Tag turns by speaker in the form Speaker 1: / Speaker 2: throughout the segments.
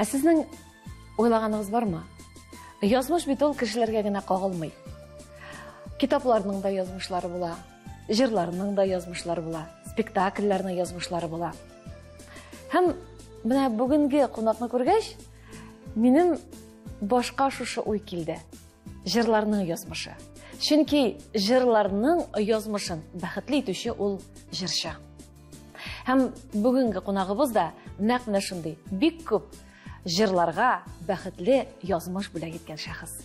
Speaker 1: Сезнең ойлаганыгыз бармы? Язмыш бит ул кешеләргә генә кагылмый. Китапларның да язмышлары була, җырларның да язмышлары була, спектакльләрнең язмышлары була. Һәм менә бүгенге кунакны күргәч, минем башка шушы уй килде. Җырларның язмышы. Чөнки җырларның язмышын бәхетле итүче ул җырчы. Һәм бүгенге кунагыбыз да нәкъ менә шундый бик күп җырларга бәхетле язмыш бүләк иткән шәхес.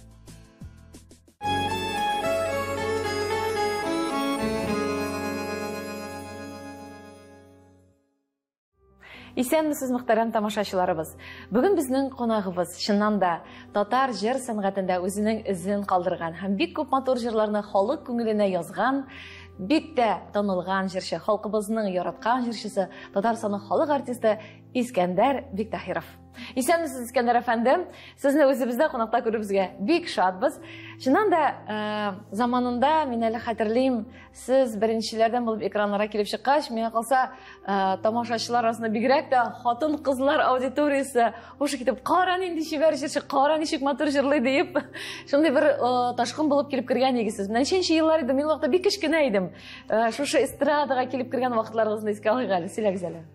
Speaker 1: Исәнмесез, мөхтәрәм тамашачыларыбыз. Бүген безнең кунагыбыз чыннан да татар җыр сәнгатендә үзенең изен калдырган һәм бик күп матур җырларны халык күңеленә язган, бик тә танылган җырчы, халкыбызның яраткан җырчысы, Татарстанның халык артисты Искәндәр Биктаһиров. Исәнмесез, Искәндәр әфәндем, сезне үзебездә кунакта күрүебезгә бик шатбыз. Чыннан да заманында мин әле хәтерлим, сез беренчеләрдән булып экраннарга килеп чыккач, миңа калса тамашачылар арасында бигрәк тә хатын-кызлар аудиториясе ошо китеп, кара нинди чибәр җырчы, кара ничек матур җырлый дип, шундый бер ташкын булып килеп кергән игесез. Нәченче еллар иде, мин вакытта бик кечкенә идем. Шушы эстрадага килеп кергән вакытларыгызны искә алыйк әле, сөйләгез әле.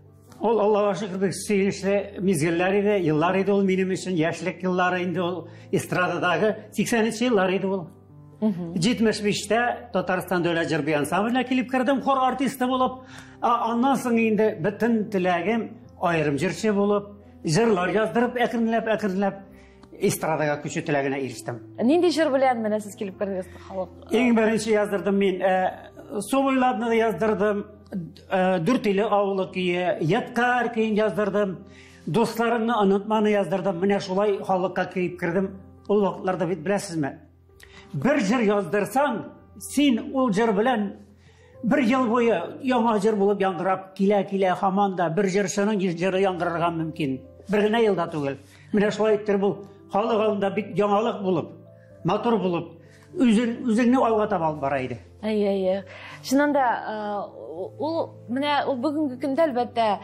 Speaker 2: Ул Аллаһка шөкер бик сөенечле мизгелләр иде, еллар иде ул минем өчен, яшьлек еллары инде ул эстрададагы 80-нче еллар иде ул. 75-тә Татарстан дәүләт җыр ансамблена килеп кердем, хор артисты булып. Аннан соң инде бөтен теләгем аерым җырчы булып, җырлар яздырып, әкренләп эстрадага күчү теләгенә ирештем.
Speaker 1: Нинди җыр белән менә сез килеп кердегез халык?
Speaker 2: Иң беренче яздырдым мин, Субойладны яздырдым. Дүртиле авылы көе, Яткар көен яздырдым, Дусларымны онытманы яздырдым, менә шулай халыкка киеп кирдем. Ул вакытларда бит беләсезме? Бер җыр яздырсаң, син ул җыр белән бер ел буе яңа җыр булып яңгырап килә һаман да бер җырчының җыры яңгырарга мөмкин. Бер генә елда түгел. Менә шулай иттер бу халык алдында бик яңалык булып, матур булып, үзеңне алга таба алып бара иде.
Speaker 1: Әйе. Чыннан да ул менә ул бүгенге көндә әлбәттә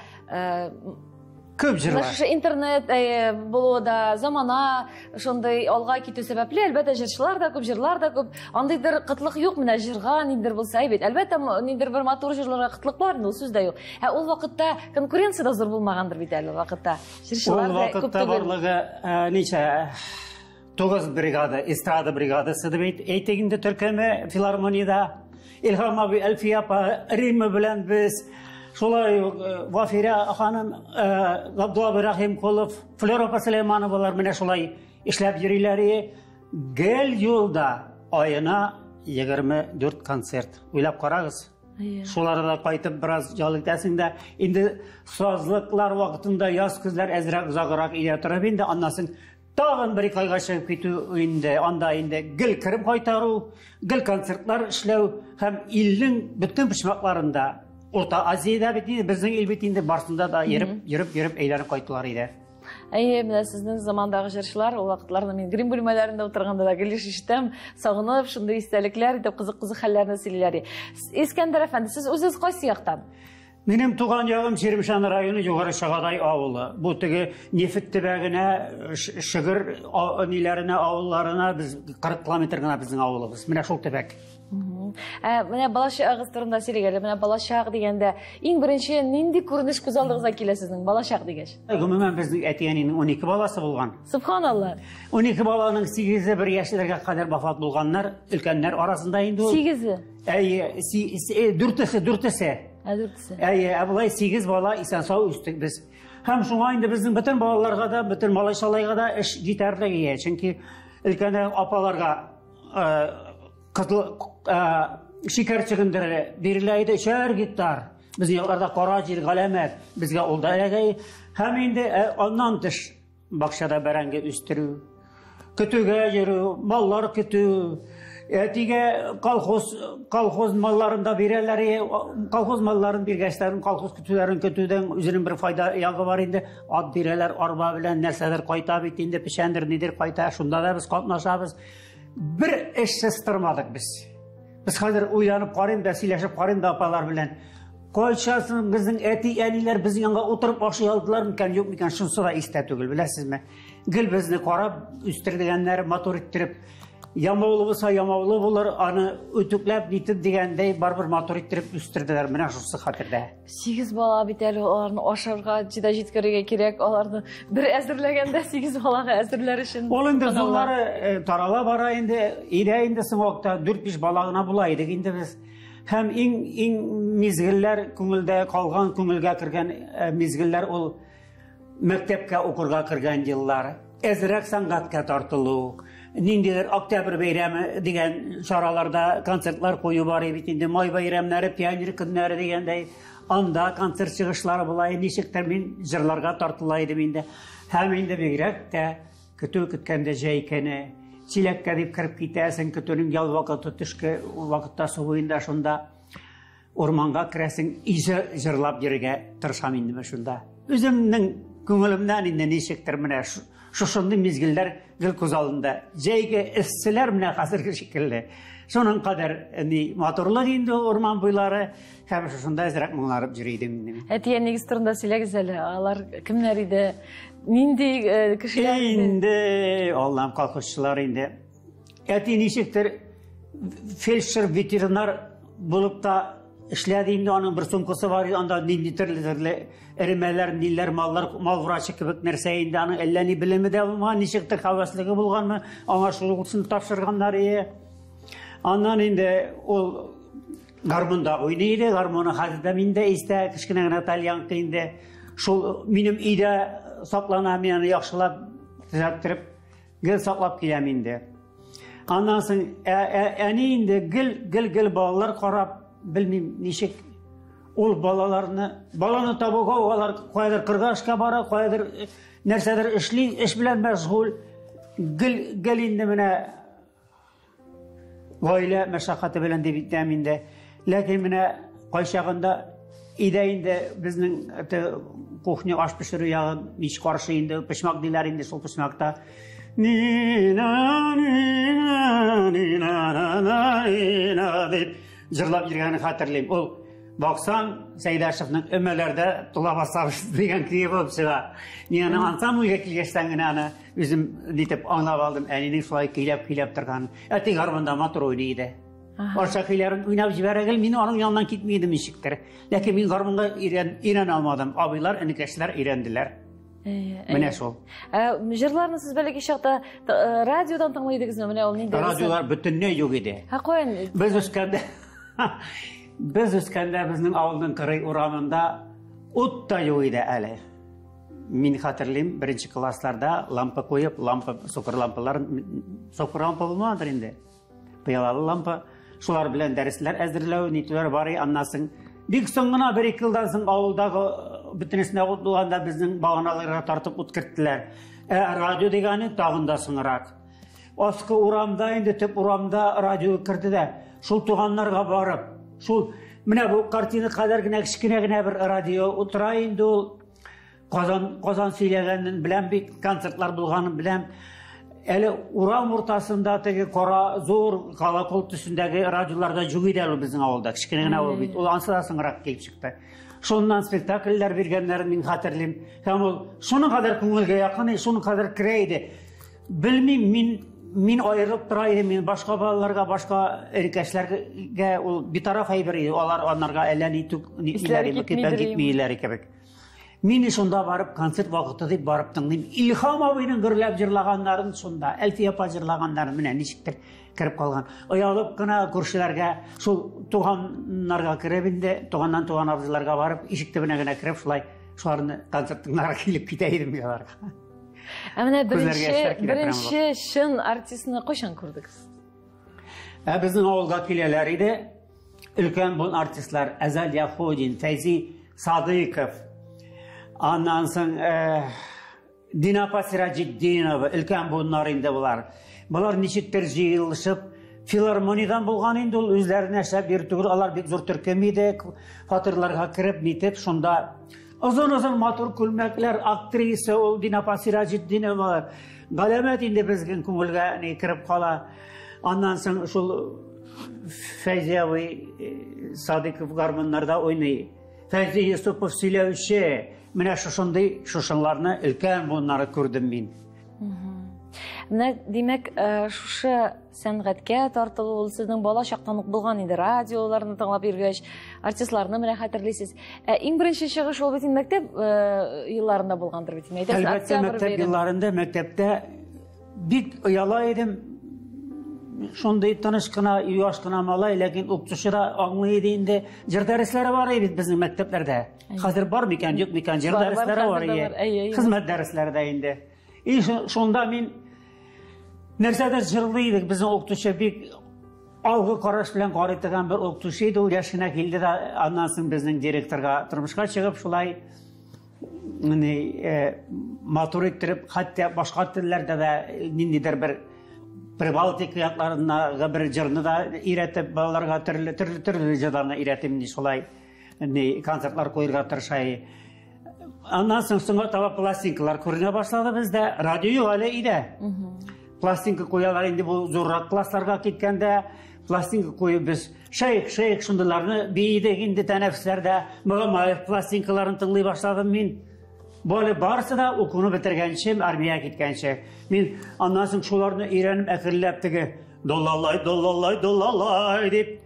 Speaker 2: күп җырлар.
Speaker 1: Шушы интернет булуы да, замана шундый алга китү сәбәпле, әлбәттә җырчылар да күп, җырлар да күп. Андыйдыр кытлык юк менә җырга ниндидер булса әйбәт. Әлбәттә ниндидер бер матур җырларга кытлык бар, ул сүз дә юк. Ул вакытта конкуренция да зур булмагандыр бит әле вакытта. Җырчылар да күп түгел.
Speaker 2: Барлыгы ничә 9 бригада, эстрада бригадасы дип әйтегендә Төркеме филармонияда Илһам абый, Әлфия апа, Римма белән без, шулай Вафира ханым, Габдулла Рахимкулов, Флора апа Сөләймановалар менә шулай эшләп йөриләр. Гел юлда айына 24 концерт. Уйлап карагыз. Шуларда кайтып бераз ял итәсең дә, инде сазлыклар вакытында яз көзләр әзрәк узаграк илә торып инде, аннан соң тагын бер айга чыгып китү инде, анда инде гел кирип кайтару, гел концертлар эшләү һәм илнең бөтен почмакларында, Орта Азиядә бит безнең ил бит инде барсында да йөреп әйләнеп кайтулар иде.
Speaker 1: Әйе, менә сезнең замандагы җырчылар, ул вакытларда мин грим бүлмәләрендә утырганда да гел ишеттем, сагынып, шундый истәлекләр итеп кызык-кызык хәлләрне сөйлиләр. Искәндәр әфәнде, сез үзегез кайсы яктан?
Speaker 2: Минем туган ягым Черемшан районы Югары Шагадай авылы. Бу теге Нефт төбәгенә, Шыгыр ниләренә, авылларына без 40 километр гына безнең авылыбыз. Менә шул төбәк.
Speaker 1: Менә балачагыз турында сөйләгәле, менә балачак дигәндә, иң беренче нинди күренеш күз алдыгызга килә сезнең балачак дигәч?
Speaker 2: Гомумән безнең әтиянең 12 баласы булган.
Speaker 1: Субханалла. 12
Speaker 2: баланың 8-е 1 яшьләргә кадәр вафат булганнар, өлкәннәр арасында инде ул.
Speaker 1: 8-е?
Speaker 2: Әйе, 4-се. Әйе, абылай 8 бала исән-сау үстек без. Һәм шуңа инде безнең бөтен балаларга да, бөтен малай-шалайга да эш җитәрлек. Чөнки өлкәннәр апаларга шикәр чыгындыры бирелә иде, 3 гектар. Безнең якларда кара җир, галәмәт, безгә ул да ягай. Һәм инде аннан тыш бакчада бәрәңге үстерү, көтүгә йөрү, маллар көтү, әтигә колхоз малларында бирәләр, колхоз малларын биргәчләрен, колхоз көтүләрен көтүдән үзенең бер файда ягы бар инде. Ат бирәләр, арба белән нәрсәләр кайта бит инде, пешәндер нидер кайта, шунда да без катнашабыз. Бер эшсез тормадык без. Без хәзер уйланып карыйм да, сөйләшеп карыйм да апалар белән. Кайчасын безнең әти-әниләр безнең янга утырып ашый алдылар микән, юк микән, шунысы да истә түгел, беләсезме? Гел безне карап, үстергәннәр, матур иттереп, ямаулы булса ямаулы булыр, аны үтүкләп нитеп дигәндәй барбер матур иттереп үстерделәр, менә шусы хәтердә.
Speaker 1: 8 бала бит әле, аларны ашарга, җида җиткерергә кирәк, аларны бер әзерләгәндә 8 балага әзерләр өчен.
Speaker 2: Ул инде зуллары тарала бара инде, инде соң вакытта 4-5 бала гына була идек инде без. Һәм иң мизгелләр күңелдә калган, күңелгә кергән мизгелләр ул мәктәпкә укырга кергән еллар. Әзрәк сәнгатькә тартылу, ниндидер Октябрь бәйрәме дигән чараларда концертлар кую бар бит инде, май бәйрәмнәре, пионер көннәре дигәндәй, анда концерт чыгышлары була, ничектер мин җырларга тартыла идем инде. Һәм инде бигрәк тә көткәндә җәйкәне Чиләккә дип киреп китәсең, көтүнең ял вакыты төшке вакытта сугында шунда орманга керәсең, җырлап йөрергә тырышам инде шунда. Үземнең күңелемнән инде ничектер менә шушындый мизгелләр гел күз алдында. Җәйге эсселәр менә хәзерге шикелле. Шуның кадәр матурлык инде орман буйлары, һәм шунда әзрәк моңларып йөри идем инде.
Speaker 1: Әти-әнигез турында сөйләгез әле. Алар кемнәр иде? Нинди кешеләр иде?
Speaker 2: Инде Аллам колхозчылар инде. Әти ничектер фельдшер ветеринар булып та эшләде инде, аның бер сумкасы бар, анда нинди төрле эремәләр, ниләр, мал врачы кебек нәрсә инде, аның әллә ни белеме дә булмаган, ничектер хәвәслеге булганмы, аңа шул утсын тапшырганнар иде. Аннан инде ул гармонда уйный иде, гармоны хәзердә миндә истә, кечкенә генә тальянка инде. Шул минем өйдә саклана, мин аны яхшылап төзәттереп, гел саклап киләм инде. Аннан соң әни инде гел балалар карап, белмим ничек ул баланы табуга алар кайдыр кыргашка бара, кайдыр нәрсәдер эшли, эш белән мәшгуль, гел инде менә гаилә мәшәкате белән дип әйтәм инде. Ләкин менә кайчагында өйдә инде безнең кухня аш пешерү ягы мич каршы инде, пешмак диләр инде, шул пешмакта дип җырлап йөргәнне хәтерлим. Ул баксаң Сәйдәшевнең өмәләрдә тула басабыз дигән көе булып чыга. Мин аны ансам уйга килгәчтән генә аны үзем дитеп аңлап алдым, әнинең шулай көйләп торган. Әти гармонда матур уйный иде. Арша көйләрен уйнап җибәргән, мин аның яныннан китмидем ничектер. Ләкин мин гармонга өйрәнә алмадым. Абыйлар, энекәшләр өйрәнделәр. Менә шул.
Speaker 1: Җырларны сез бәлки чакта радиодан тыңлыйдыгызмы? Менә ул нинди?
Speaker 2: Радиолар бөтенләй юк иде.
Speaker 1: Каян?
Speaker 2: Без үскәндә безнең авылның кырый урамында ут та юк иде әле. Мин хәтерлим, беренче классларда лампа куеп, сукыр лампалар булмадыр инде. Пыялалы лампа, шулар белән дәресләр әзерләү, нитүләр бар, аннан соң бик соң гына 1-2 елдан соң авылдагы бөтенесенә ут булганда безнең баганаларга тартып ут керттеләр. Радио дигәне тагын да соңрак. Аскы урамда инде, төп урамда радио керде дә, шул туганнарга барып, шул менә бу картина кадәр генә кичкенә генә бер радио утыра инде, ул Казан сөйләгәнен беләм, бик концертлар булганын беләм. Әле урам уртасында теге кара зур колокол төсендәге радиоларда юк иде ул безнең авылда, кичкенә генә ул бит. Ул ансыдан соңрак килеп чыкты. Шуннан спектакльләр биргәннәрен мин хәтерлим. Һәм ул шуның кадәр күңелгә якын, шуның кадәр керә иде. Белмим, мин аерылып тора идем, мин башка балаларга, башка эркәшләргә ул битараф әйбер иде. Алар анарга әллә ни китмиләр кебек. Мин шунда барып, концерт вакыты дип барып тыңлыйм. Илһам абыйның гөрләп җырлаганнарын шунда, Әлфия апа җырлаганнарын менә ничектер кирип калган. Оялып кына күршеләргә, шул туганнарга кирип инде, туганнан туган абзыйларга барып, ишек төбенә генә кирип, шулай шуларны концертларга килеп китә идем яларга.
Speaker 1: Менә беренче шын артистны кайчан күрдегез?
Speaker 2: Безнең авылга киләләр иде. Өлкән бу артистлар Әзәл Яһудин, Фәйзи Садыйков, аннан соң Динапа Сираҗетдинова, өлкән булар инде булар. Булар ничектер җыелышып, филармониyadan булган инде, ул үзләренә шәп бир түгел, алар бик зур төркем иде, фатирларга кирип нитеп, шунда озын матур күлмәкләр, актриса ул Динапа Сираҗетдинова, галәмәт инде безнең күңелгә кирип кала. Аннан соң шул Фәйзи абый Садыйков гармоннарда уйный. Feyzi Yusupov сөйләүче, менә шушынларны өлкән булнары күрдем мин.
Speaker 1: Менә димәк, шушы сәнгатькә тартылу ул сезнең бала чактан ук булган инде, радиоларны тыңлап йөргәч, артистларны менә хәтерлисез. Иң беренче чыгыш ул бит мәктәп елларында булгандыр бит.
Speaker 2: Әлбәттә, мәктәп елларында мәктәптә бик ояла идем. Шундай тыныч кына, юаш кына малай, ләкин укытучыда аңлый иде инде. Җыр дәресләре бар иде безнең мәктәпләрдә. Хәзер бар микән, юк микән, җыр дәресләре бар иде. Хезмәт дәресләрдә инде. И шунда мин нәрсәдер җырлый идек. Безнең укытучы бик алгы караш белән карый торган бер укытучы иде. Ул яшенә килде дә, аннан соң безнең директорга тормышка чыгып, шулай матур иттереп, хәтта башка телләрдә дә ниндидер бер Прибалтика якларына бер җырны да өйрәтеп, балаларга төрле җырларны өйрәтеп, шулай концертлар куярга тырыша. Аннан соң таба пластинкалар күренә башлады бездә. Радио әле иде. Пластинка куялар инде бу зуррак классларга киткәндә, пластинка куеп без шейх шундыйларны бийдек инде тәнәфесләрдә. Мөгаммаев пластинкаларын тыңлый башладым мин. Böyle barысы да укуны бетергәнче, армияга киткәнче. Мин аннан соң шуларны өйрәнеп әкренләп теге доллалай дип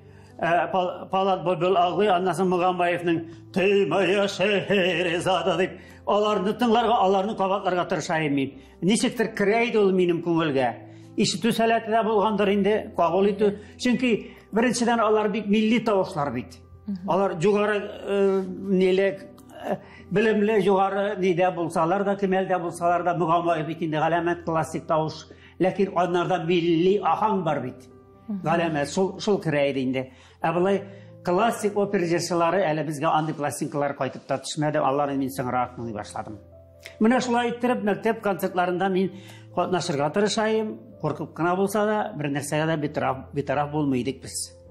Speaker 2: Палат Бөлбөл агый, аннан соң Мөгаммаевның Тыймая Шәһәрзада дип аларны тыңларга, аларны кабатларга тырышайм мин. Ничектер керә иде ул минем күңелгә. Ишетү сәләте дә булгандыр инде, кабул итү. Чөнки беренчедән алар бик милли тавышлар бит. Алар югары нелек bilimli yukarı nide bulsalar da, kimelde bulsalar da Mugamayev bit indi galamet klasik tavuş. Lakin onlarda milli ahang var bit. Galamet, şul kireydi indi. Abulay klasik operacıları ele bizge andi plastinkalar kaytıp da düşmedi. Allah'ın min sana rahatlığı başladım. Mine şulay ittirip mektep konsertlarında min katnaşırga tırışayım. Korkup kına bulsa da bir nerseye de bir taraf bulmaydık biz.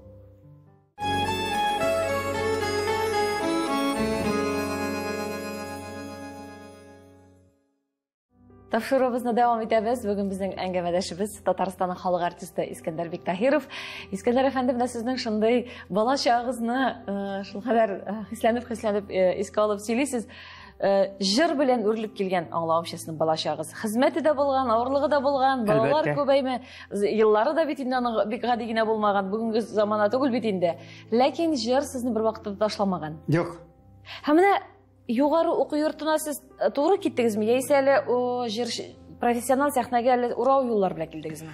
Speaker 1: Тапшыруыбызны дәвам итәбез. Бүген безнең әңгәмәдәшебез Татарстанның халык артисты Искәндәр Биктаһиров. Искәндәр әфәнде, менә сезнең шундый бала чагыгызны шулкадәр хисләнеп искә алып сөйлисез. Җыр белән үрелеп килгән аңлавымча сезнең бала чагыгыз. Хезмәте дә булган, авырлыгы да булган, балалар күбәйме, еллары да бит инде аның бик гади генә булмаган, бүгенге замана түгел бит инде. Ләкин җыр сезне бер вакытта ташламаган.
Speaker 2: Юк.
Speaker 1: Һәм менә югары уку йортына сез туры киттегезме, яисә әле о җыр профессионал сәхнәгә әле урау юллар белән килдегезме?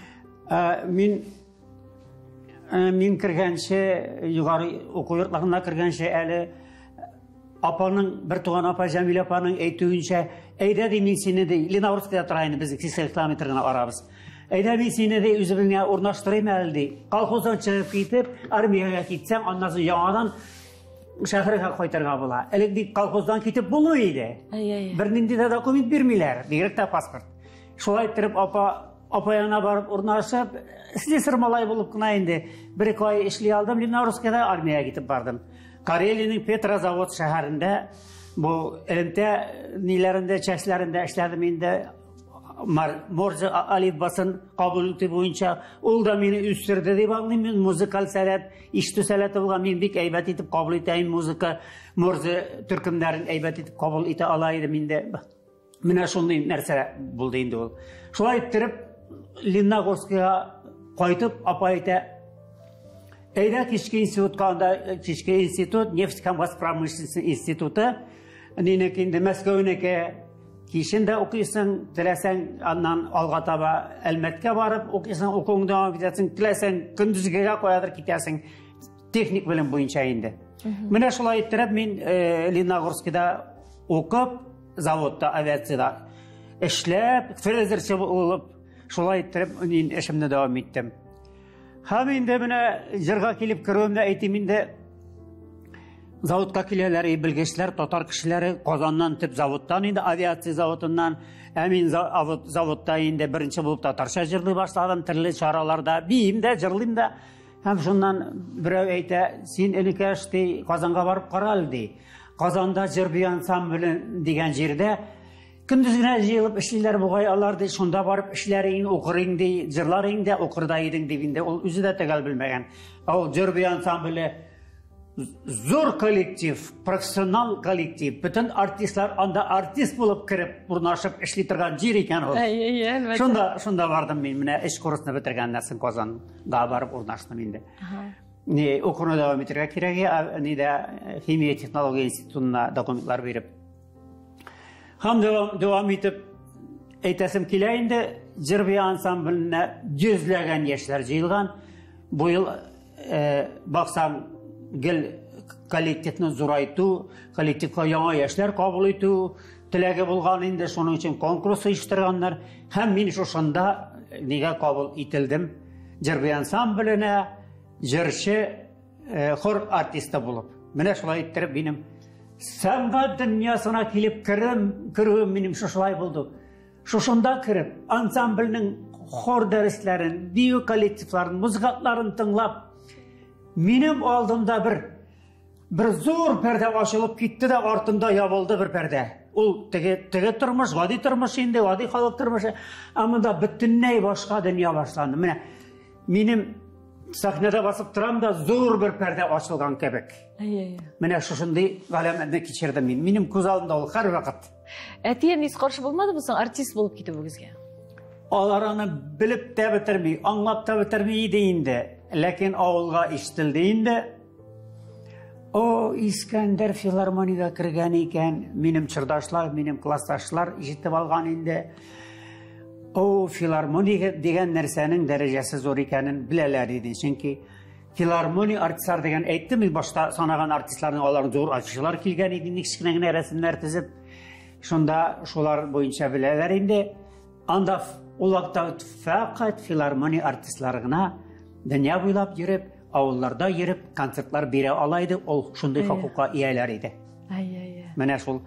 Speaker 2: Мин кергәнче, югары уку йортларына кергәнче әле апаның, бер туган апа Җәмил апаның әйтүенчә, әйдә ди мин сине ди, Ленаурскида тора инде, без 200 километр гына арабыз. Әйдә мин сине ди үзебезгә урнаштырыйм әле ди. Колхоздан чыгып китеп, армиягә китсәң, аннан соң яңадан шәһәргә кайтырга була. Элек бит колхоздан китеп булмый иде. Бер нинди дә документ бирмиләр, директ та паспорт. Шулай итеп апа янына барып урнашып, слесарь малай булып кына инде 1-2 ай эшли алдым, Ленаурскида армиягә китеп бардым. Карелиянең Петрозавод шәһәрендә бу элемтә ниләрендә, чәчләрендә эшләдем инде. Морза алифбасын кабул итү буенча ул да мине үстерде дип аңлыйм. Мин музыкаль сәләт, ишетү сәләте булган, мин бик әйбәт итеп кабул итәм музыка, Морза төркемнәрен әйбәт итеп кабул итә ала идем инде. Менә шундый нәрсә булды инде ул. Шулай иттереп Лениногорскига кайтып, апа әйтә, әйдә кичке институтка, анда кичке институт, нефть һәм газ промышленности институты, нинеке инде Мәскәүнеке. Кишендә укыйсың, теләсәң, аннан алга таба Әлмәткә барып укыйсың, укуыңны дәвам итәсең, теләсәң көндезгегә каядыр китәсең, техник белем буенча инде. Менә шулай иттереп мин Лениногорскида укып, заводта, авиациядә эшләп, фрезерче булып, шулай иттереп мин эшемне дәвам иттем. Һәм инде менә җырга килеп керүемдә әйтим инде, заводка киләләр, белгечләр, татар кешеләре Казаннан тип заводтан инде, авиация заводыннан, мин заводта инде беренче булып татарча җырлый башладым, төрле чараларда, биим дә, җырлыйм да. Һәм шуннан берәү әйтә, син элекәш ди, Казанга барып кара ди. Казанда җыр бию ансамбле дигән җирдә көндез генә җыелып эшлиләр бугай, алар ди, шунда барып эшләрин, укырың ди, җырларың да укырда идең дип инде, ул үзе дә төгәл белмәгән. Ул җыр бию ансамбле zor kollektiv, profesyonel kollektiv. Bütün artistler anda artist bulup kirip, burnaşıp işli turgan jir eken ol. Şunda vardım men, mine iş kursunu bitirgenden soň Kazan'a barıp urnaşdym indi. Okunu devam ettirge kerek, Химия технология институтuna dokumentlar berip. Ham devam etip aytasim kela indi, Jirbiya ansambline yüzlagan yoshlar jyylgan. Bu yıl baksan gel kollektivni zo'raytu, kollektivga yangi yoshlar qabul etu, tilagi bo'lgan indi, shuning uchun konkurs uyushtirganlar. Ham men shunda nega qabul etildim? Jirbiya ansambline jirchi xor artisti bo'lib. Mana shulay ettirib benim san'at dunyosuna kelib kirib menim shulay bo'ldi. Şunda kirip, ansamblinin xor derslerin, biyo kollektivlerin, muzikatlarını tınlap, benim aldığımda bir zor perde açılıp gitti de artımda yaboldu bir perde. O tege turmuş, vadi turmuş indi, vadi halk turmuş. Ama da bütünley başka dünya başlandı. Benim sahnede basıp duram da zor bir perde açılgan kebek. Mene şuşunday galemende geçirdim ben. Benim göz aldımda ol her vakit.
Speaker 1: Әтиен ес қаршы болмады бұсың, артист болып кетіп өгізге?
Speaker 2: Олар аны біліп те бітермей, аңлап та бітермей дейінді. Ләкин ауылға ишетілді дейінді. О, Искәндер филармонияға кірген екен, менің чырдашлар, менің классташлар ишетіп алған енді. О, филармония деген нәрсенің дәрежесі зор екенін білелер еді. Çünkü филармония артистлар деген әйтті, мен башта санаған артистлардың олардың зор ашылар келген еді, кішкенеген рәсімдер тізіп. Şunda şolar boyunca bileler indi. Anda ulakta fakat filarmoni artistlarına dünya boylap yürüp, avullarda yürüp, konsertler bire alaydı. Ol şunday hukuka iyalar idi. Mene şol.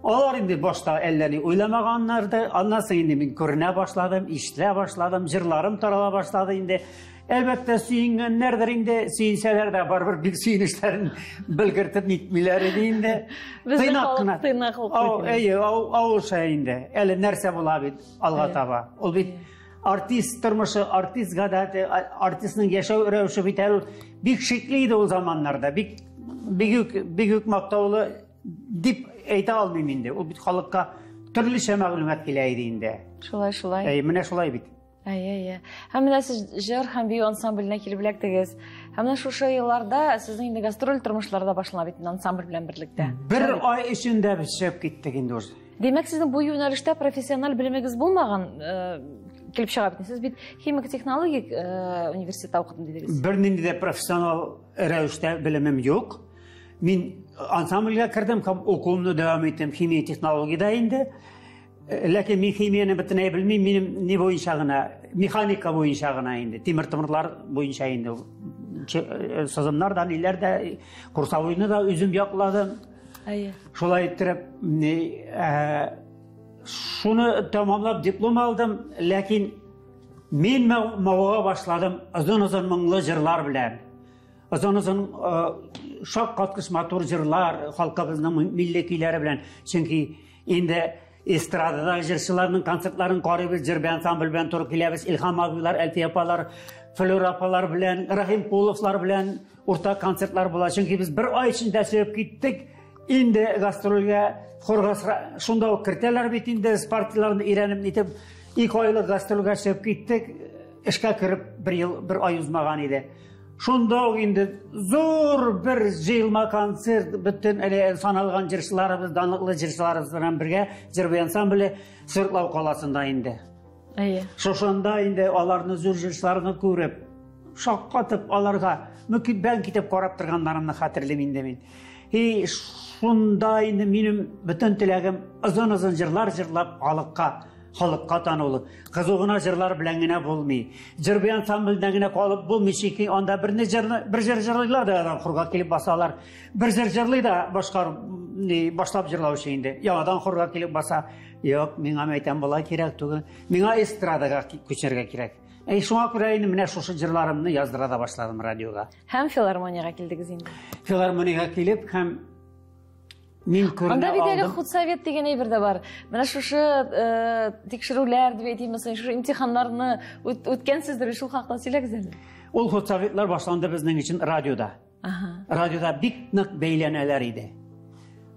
Speaker 2: Onlar indi başta ellerini oylamaganlardı. Anlasın indi men körüne başladım, işle başladım, jırlarım tarala başladı indi. Elbette suyunganlardır indi, suyunseler de barbar bir suyunuşların bilgirtip nitmiler idi indi.
Speaker 1: Bizde halk tıynak
Speaker 2: o şey indi. Eli nerse bulabid, alga taba. Ol bit artist tırmışı, artist gadati, artistin yaşav rövüşü biter. Bik şekliydi o zamanlarda. Bik maktavlı dip eyta almayım indi. O bit halkka türlü şey mağlumat geleydi indi.
Speaker 1: Şulay.
Speaker 2: Mine şulay bit.
Speaker 1: Hem de siz jır hem biyo ansambline kelip bilektigiz. Hem de şu yıllarda sizin indi gastrol turmuşlarda başlanıp ettin ansambl bilen birlikte.
Speaker 2: Bir ay içinde biz çıkıp gittik indi orada.
Speaker 1: Demek sizin bu yönelişte profesyonel bilimiz bulmagan kelip çıkıp ettiniz. Siz bir Химик технологик üniversitede okudum dediniz.
Speaker 2: Bir de profesyonel rövüşte bilimim yok. Men ansamblga kirdim, okulumda devam ettim Химия технологияда indi. Lakin men kimiyani bitinay bilmeyim, benim ne boyunca mekanika boyunca indi. Timir-timırlar boyunca indi. Sızımlardan ileride kursavuyunu da üzüm yakladım. Şolay ettirip şunu tamamlap diplom aldım. Lakin men mavağa başladım uzun mыңlı jırlar bilen. Uzun şok katkış motor jırlar halkımızın millekilleri bilen. Çünkü indi estradada jırçılarının konsertlerini qarayıp Jirbiya ansambl bilen turib kelebez. İlham abiler, Elfiye apalar, Flor apalar bilen, Rahim Kulovlar bilen ortak konsertler bolar. Çünkü biz bir ay içinde söylep gittik. Indi gastrolga şunda o kirteler bit indi partilerini irenip nitip 2 aylık gastrolga söylep gittik. İşe kirip bir ay uzmagan idi. Şunda indi zor bir jyılma konsert bütün sanalgan jırçılarımız, danlıklı jırçılarımız bilen birge Jirbiya ansambli Sırtlav kalasında indi. Şoşunda indi alarını zor jırçılarını көріп, şaqqatıp alarga ben kitip qarap turganlarımni hatırlayım indi men. Şunda indi menim bütün tilagim uzun jırlar jırlap halkka tanılı. Kızığına jırlar bilengine bulmay. Jirbiya ansamblidagine kalıp bulmay. Çünkü onda bir jır-jırlıylar da adam xurga kelip basalar. Bir jır-jırlıy da başlap jırlaw şeyinde. Yanadan xurga kelip basa. Yok, mena aytam bola kerak tugul. Mena estradaga köçerge kerak. Şuna görə indi mene şoşu jırlarımni yazdıra da başladım radioga.
Speaker 1: Hem filarmoniyaga keldigiz indi.
Speaker 2: Filarmoniyaga kelip hem
Speaker 1: Anda bir de Hutsavet degen bir de var. Mana şu tekşiruvler dep aytayım, şu imtihanlarını ötkensizdir, şu haqda söylesеңiz.
Speaker 2: Ol Hutsavetler başlandı bizning için radioda. Radioda bik нык бәйләнәләр иде.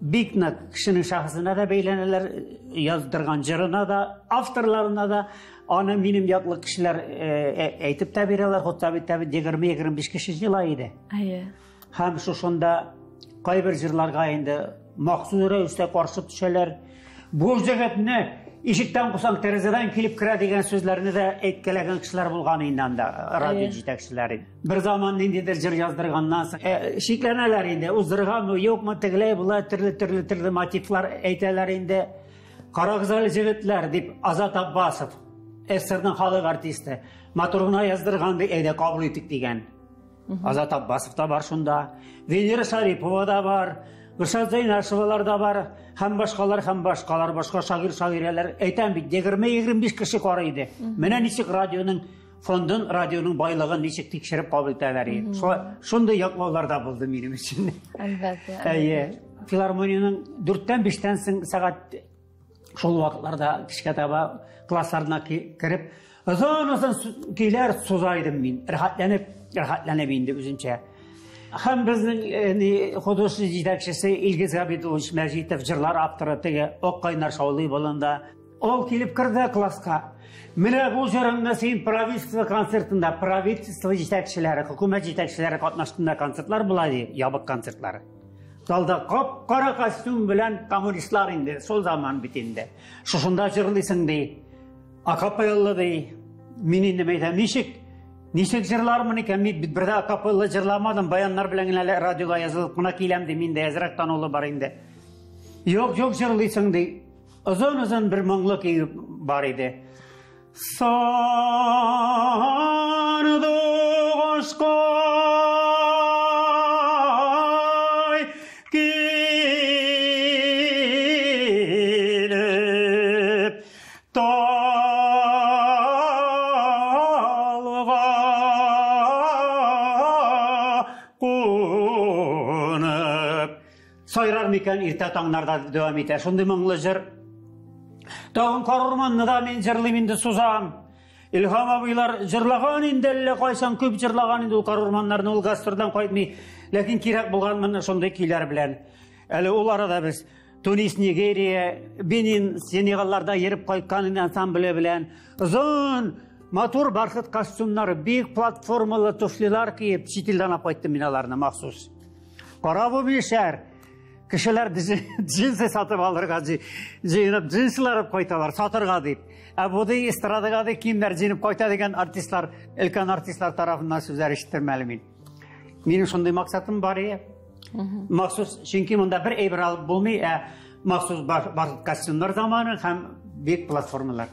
Speaker 2: Бик нык кешенең шахсына да бәйләнәләр, яздырган җырына да, авторларына да. Аны минем яклы кешеләр әйтеп тә бирәләр, хутта бит 20-25 кеше җырлый иде. Һәм шушында кайбер җырларга инде махсус рәвештә каршы төшәләр. Бу җәгатьне ишектән кусаң тәрәзәдән килеп керә дигән сүзләрне дә әйткәләгән кешеләр булган инде анда, радио җитәкчеләре. Бер заман ниндидер җыр яздырганнан соң шикләнәләр инде, уздырганмы, юкмы, тегеләй була, төрле мотивлар әйтәләр инде. Карагыз әле җегетләр дип Азат Аббасов, СССРның халык артисты, матурына яздырган ди, әйдә кабул итик дигән. Азат Аббасов та бар шунда, Венера Шарипова да бар, Гөлшат Зайнашевалар да бар, һәм башкалар, башка шагыйрьләр әйтәм бит 20-25 кеше карый иде. Менә ничек радионың фондын, радионың байлыгын ничек тикшереп кабул итәләр иде. Шундый яклаулар да булды минем өчен. Әлбәттә. Филармониянең 4-тән 5-тән соң сәгать шул вакытларда кичкә таба классларына кирип, озын көйләр суза идем мин. Рәхәтләнеп инде үземчә. Һәм безнең художник җитәкчесе Илгиз Габидуллович Мәҗитов, җырлар авторы теге Ак кайнар шаулый болында. Ул килеп керде класска. Менә бу җырыңны син правительство концертында, правительство җитәкчеләре, хөкүмәт җитәкчеләре катнашканда концертлар була ди, ябык концертлар. Залда кара костюм белән коммунистлар инде, шул заман бит инде. Шушында җырлыйсың ди. Акапелла ди. Мин инде мәйтәм, ничек җырлармын икән, мин бит бердә акапелла җырламадым, баяннар белән генә радиога язылып кына киләм ди, миндә әзрәк танылу бар инде. Юк, җырлыйсың ди. Озын бер моңлы көй бар иде. Санды гашкай килеп талга кунып. Сайрар микән иртә таңнарда дәвам итә шундый моңлы җыр. Тагын Карурманны да мин җырлыйм инде сузам. Илһам абыйлар җырлаган инде, әллә кайчан күп җырлаган инде ул Карурманнарны, ул гастрдан кайтмый. Ләкин кирәк булган менә шундый көйләр белән. Әле ул арада без Тунис, Нигерия, Бенин, Сенегалларда йөреп кайткан ансамбле белән озын, матур бархыт костюмнар, бик платформалы туфлилар киеп, читилдән алып кайттым мин аларны махсус. Кара бу бишәр. Кешеләр джинсы сатып алырга җыенып, джинслар кайталар сатырга дип. Ә бу ди эстрадага да кимнәр җыенып кайта дигән артистлар, өлкән артистлар тарафыннан сүзләр ишеттермәле мин. Минем шундый максатым бар иде. Махсус, чөнки монда бер әйбер алып булмый, махсус бар костюмнар заманы һәм бик платформалар.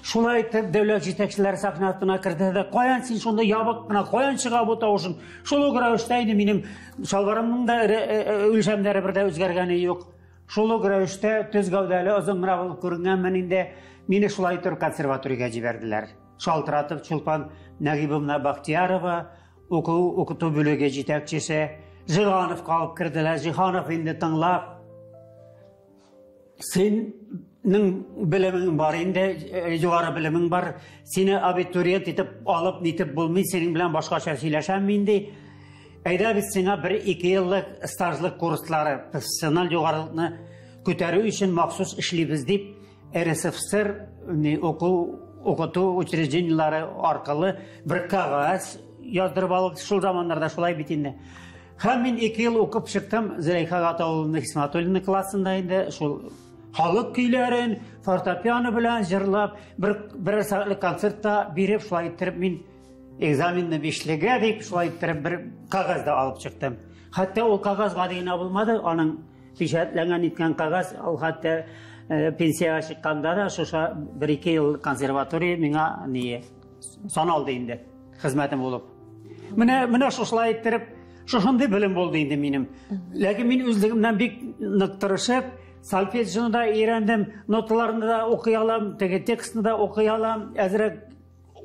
Speaker 2: Шулай итеп дәүләт җитәкчеләре сәхнәсенә керде дә, каян син шунда ябык кына, каян чыга бу тавышың? Шул ук рәвештә иде минем шалварымның да үлчәмнәре бердә үзгәргәне юк. Шул ук рәвештә төз гәүдәле, озынрак булып күренгәнмен инде. Мине шулай итеп консерваториягә җибәрделәр. Шалтыратып Чулпан Нәгибовна Бахтиярова, укыту бүлеге җитәкчесе, Җиһановка алып керделәр. Җиһанов инде тыңлап, синең белемең бар инде, югары белемең бар, сине абитуриент итеп алып нитеп булмый, синең белән башкача сөйләшәм инде. Әйдә без сиңа 1-2 еллык стажлык курслары, профессиональ югарылыкны күтәрү өчен махсус эшлибез дип, РСФСР укыту учреждениеләре аркылы бер кагаз яздырып алып, шул заманнарда шулай бит инде. Һәм мин 2 ел укып чыктым, Зөләйха Гатауллина Хисмәтуллина классында инде, шул халык көйләрен фортепиано белән җырлап, бер сәгатьлек концертта биреп, шулай иттереп мин экзаменны 5-легә дип, шулай иттереп бер кагаз да алып чыктым. Хәтта ул кагазга гына булмады, аның печатләнгән иткән кагаз, ул хәтта пенсияга чыкканда да шуша 1-2 ел консерватория миңа саналды инде, хезмәтем булып. Менә шулай иттереп, шушындый белем булды инде минем. Ләкин мин үзлегемнән бик нык тырышып, сольфеджионы да өйрәндем, ноталарны да укый алам, теге текстны да укый алам, әзрәк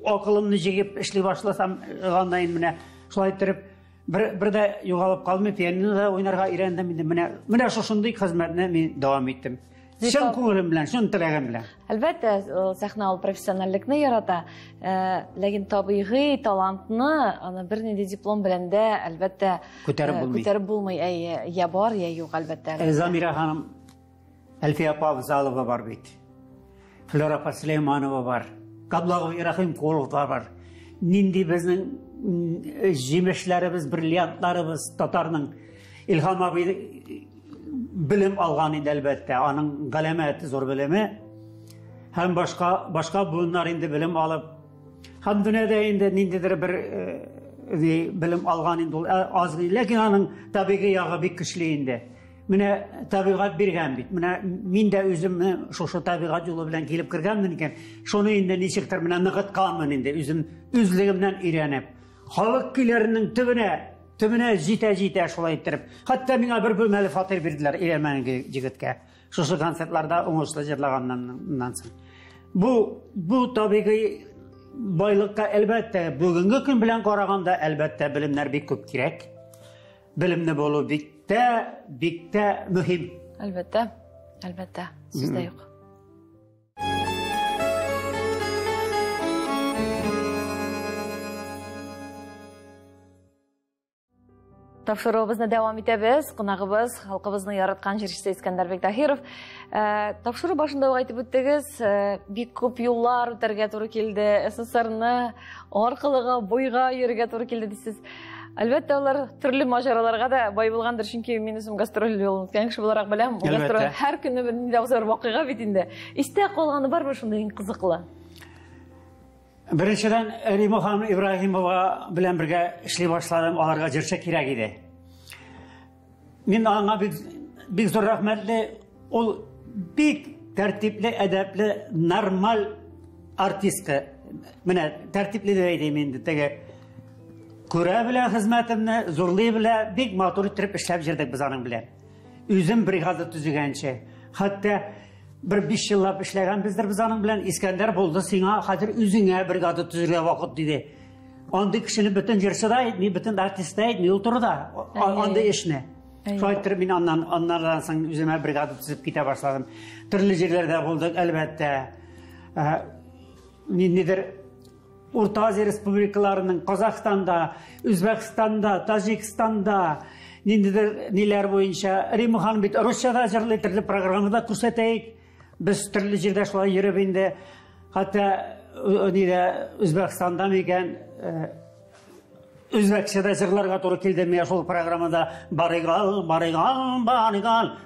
Speaker 2: акылымны җигеп эшли башласам ганнан менә шулай иттереп бер дә югалып калмый, пианино да уйнарга өйрәндем инде. Менә шушындый хезмәтне мин дәвам иттем. Шын күңелем белән, шын теләгем белән.
Speaker 1: Әлбәттә, сәхнә ул профессиональлекне ярата. Ләкин табигый талантны аны бернинди диплом белән дә әлбәттә күтәреп булмый. Я бар, я юк, әлбәттә.
Speaker 2: Замира ханым, Әлфия апа Залова бар бит. Флора Сулейманова бар. Каблагов Ирахим Колов бар. Нинди безнең җимешләребез, бриллиантларыбыз, татарның Илһам абый белем алган иде әлбәттә, аның галәмәте зур белеме. Һәм башка буыннар инде белем алып, һәм дөньяда инде ниндидер бер белем алган инде ул аз, ләкин аның табигый ягы бик көчле инде. Менә табигать биргән бит. Менә мин дә үзем шушы табигать юлы белән килеп кергәнмен икән. Шуны инде ничектер менә ныгытканмын инде үзем үзлегемнән өйрәнеп. Халык көйләренең төбенә җитә шулай иттереп. Хәтта миңа бер бүлмәле фатир бирделәр Ирәнмәнге җегеткә. Шушы концертларда уңышлы җырлаганнан соң. Бу табигый байлыкка әлбәттә бүгенге көн белән караганда әлбәттә белемнәр бик күп кирәк. Белемне булу бик тә мөһим.
Speaker 1: Әлбәттә, сездә юк. Тапшыруыбызны дәвам итәбез. Кунагыбыз, халкыбызны яраткан җырчы Искәндәрбек Таһиров. Тапшыру башында ук әйтеп үттегез, бик күп юллар үтәргә туры килде, СССРны аркылыга, буйга йөрергә туры килде дисез. Әлбәттә, алар төрле маҗараларга да бай булгандыр, чөнки мин үзем гастроль юлын үткән кеше буларак беләм. Гастроль һәр көнне бер зур вакыйга бит инде. Истә калганы бармы шундый кызыклы?
Speaker 2: Беренчедән, Рима ханым Ибраһимова белән бергә эшли башладым, аларга җырчы кирәк иде. Мин аңа бик зур рәхмәтле, ул бик тәртипле, әдәпле, нормаль артистка. Менә тәртипле дип әйтәм инде, теге күрә белән хезмәтемне, зурлый белән бик матур итеп эшләп җирдек без аның белән. Үзем бригада төзегәнче, хәтта bir 5 yıllап эшләгән бездер без аның белән. Искәндәр булды, сиңа хәзер үзеңә бригада төзергә вакыт диде. Андый кешене бөтен җырчы да әйтми, бөтен артист да әйтми, ул турыда андый эшне. Шайтыр мин аннан соң үземә бригада төзеп китә башладым. Төрле җирләрдә булдык, әлбәттә. Ниндидер Урта Азия республикаларының Казахстанда, Үзбәкстанда, Таҗикстанда ниндидер ниләр буенча Рима ханым бит русчада җырлый, төрле программада күрсәтәйек. Без төрле җирдә шулай йөреп инде. Хәтта Үзбәкстанда микән Үзбәкчәдә җырларга туры килде миңа шул программада. Барыгал,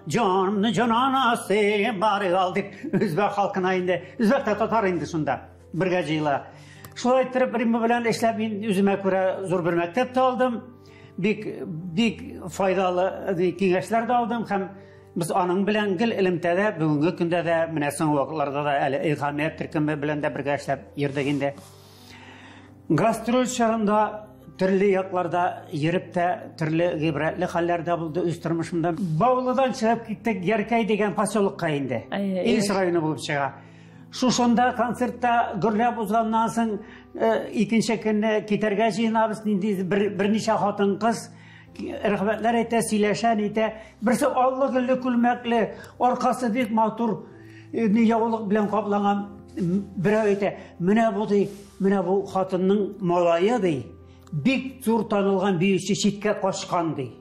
Speaker 2: җанымны җанана сый, барыгал дип үзбәк халкына инде. Үзбәк тә татар инде шунда. Бергә җыела. Шулай итеп Рима белән эшләп мин үземә күрә зур бер мәктәп тә алдым. Бик файдалы киңәшләр дә алдым һәм biz аның белән гел элемтәдә, бүгенге көндә дә, менә соң вакытларда да әле Илһамия төркеме белән дә бергә эшләп йөрдек инде. Гастроль чагында төрле якларда йөреп тә, төрле гыйбрәтле хәлләрдә булды үз тормышымда. Баулыдан чыгып киттек, Яркай дигән поселокка инде. Илеш районы булып чыга. Шушында концертта гөрләп узганнан соң икенче көнне китәргә җыенабыз, нинди берничә хатын-кыз рәхмәтләр әйтә, сөйләшән итә. Берсе аллы гөлле күлмәкле, аркасы бик матур, яулык белән капланган. Берәү әйтә, менә бу хатынның малае ди. Бик зур танылган биюче читкә качкан ди.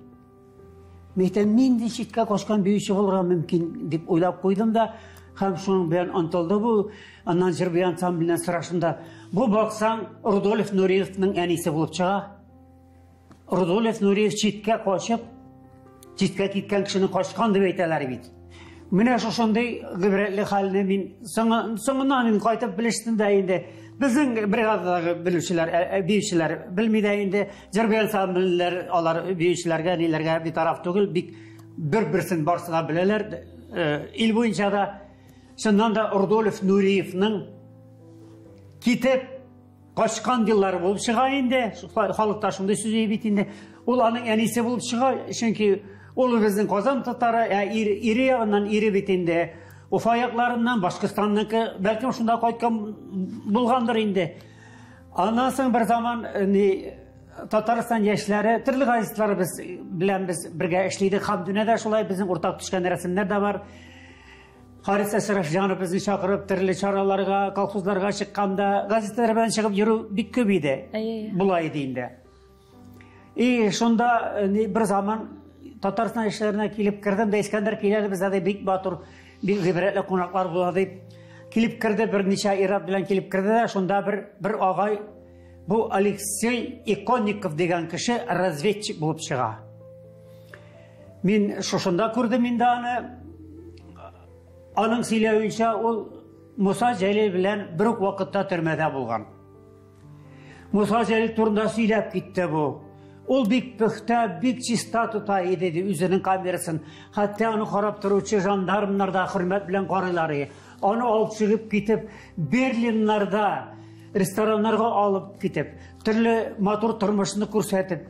Speaker 2: Мин ди читкә качкан биюче булырга мөмкин дип уйлап куйдым да, һәм шуның белән антылды бу. Аннан җыр ансамбленә сорашында, бу баксаң Рудольф Нуриевның әнисе булып чыга. Рудольф Нуриев читкә качып, читкә киткән кешене качкан дип әйтәләр бит. Менә шушындый гыйбрәтле хәлне мин соңыннан кайтып белештем дә инде. Безнең бригададагы биючеләр белми дә инде. Җыр ансамбльләр алар биючеләргә, ниләргә битараф түгел, бик бер-берсен барсына беләләр. Ил буенча да шуннан да Рудольф Нуриевның китеп качкан еллары булып чыга инде. Халыкта шундый сүз бит инде. Ул аның әнисе булып чыга, чөнки ул безнең Казан татары, ире ягыннан ире бит инде. Уфа якларыннан, Башкортстанныкы, бәлкем шунда кайткан булгандыр инде. Аннан соң бер заман Татарстан яшьләре, төрле газетлар белән без бергә эшлидек. Һәм дөньяда шулай безнең уртак төшкән рәсемнәр дә бар. Харис Әшрәф җанов безне чакырып, төрле чараларга, колхозларга чыкканда, газеталар белән чыгып йөрү бик күп иде. Булай иде инде. И шунда бер заман Татарстан эшләренә килеп кирдем дә Искәндәр киләле бездә бик батыр, бик гыйбрәтле кунаклар була дип килеп кирде, берничә ират белән килеп кирде дә, шунда бер агай, бу Алексей Иконников дигән кеше разведчик булып чыга. Мин шушында күрдем инде аны. Аның сөйләвенчә, ул Муса Җәлил белән бер үк вакытта төрмәдә булган. Муса Җәлил турында сөйләп китте бу. Ул бик пөхтә, бик чиста тота иде үзенең камерасын. Хәтта аны карап торучы жандармнар да хөрмәт белән карыйлар. Аны алып чыгып китеп, Берлиннарда рестораннарга алып китеп, төрле матур тормышны күрсәтеп,